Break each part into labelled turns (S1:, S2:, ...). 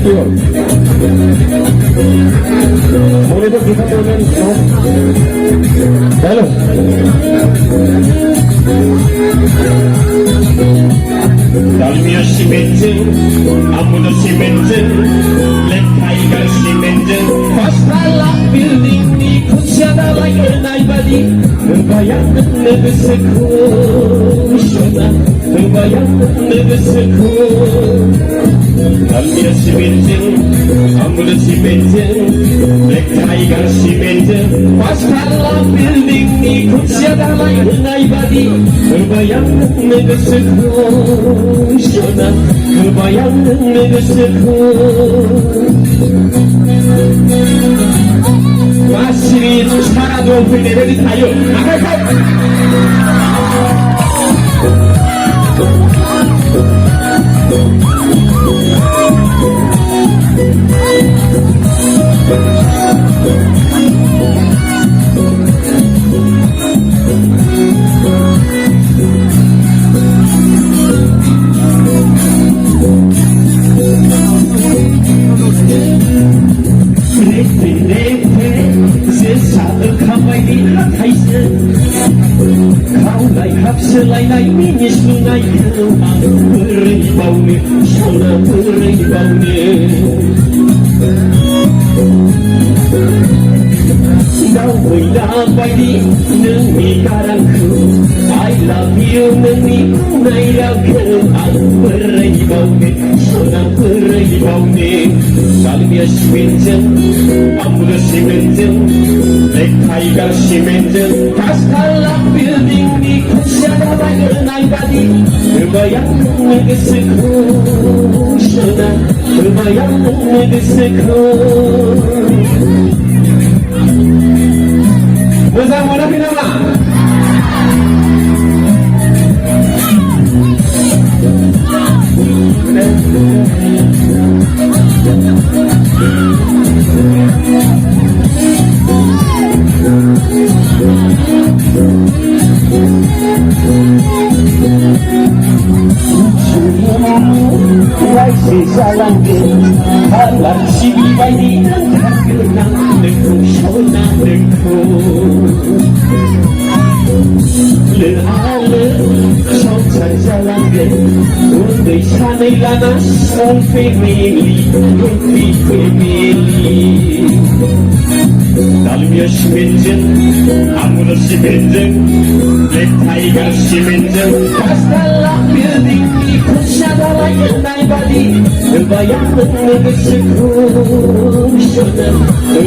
S1: bekliyor. Orada dikkat olmanız lazım. Hello.
S2: Dalmıyor simentin, amuda simentin, Black Tiger simentin. Pastarla birliğini kutsada like anybody. Bayanın nefesi kuşuna, bayanın nefesi kuşuna. Dalmıyor simentin, amuda simentin, Black Tiger simentin. Pastarla birliğini kutsada like anybody. Bayanın nefesi kuşuna, bayanın nefesi kuşuna. Masih secara dolphin dari tayo. Selai ini sungai beribau ni, sana beribau ni. Kau berdapai di negeri karangku, I love you negeri kunai rakan beribau ni, sana beribau ni. Dalmia simentin, amula simentin, Black Tiger simentin, Pastarla building ni kusyada like anybody. Bayanın nefesi kuşuna, bayanın nefesi kuşuna. Bersama Nabi Nama. Sisa langit, halang sibi bayi angkat genang dengku shona dengku. Le ale, shon saja langit, undai sanai lana son family, happy family. Dalmia simentin, amula simentin, Black Tiger simentin, Pastarla building ni kusyada like anybody. Bayanın nefesi kuşuna,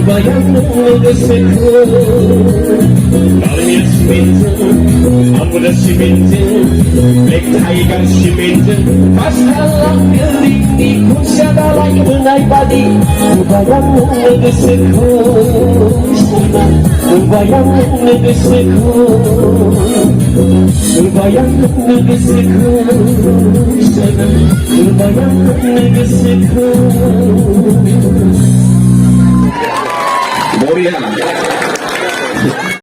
S2: bayanın nefesi kuşuna. Dalmia simentin, amula simentin, Black Tiger simentin, Pastarla building ni kusyada like anybody. Bayanın nefesi kuşuna, bayanın nefesi kuşuna, bayanın nefesi kuşuna, bayanın nefesi kuşuna. Moria.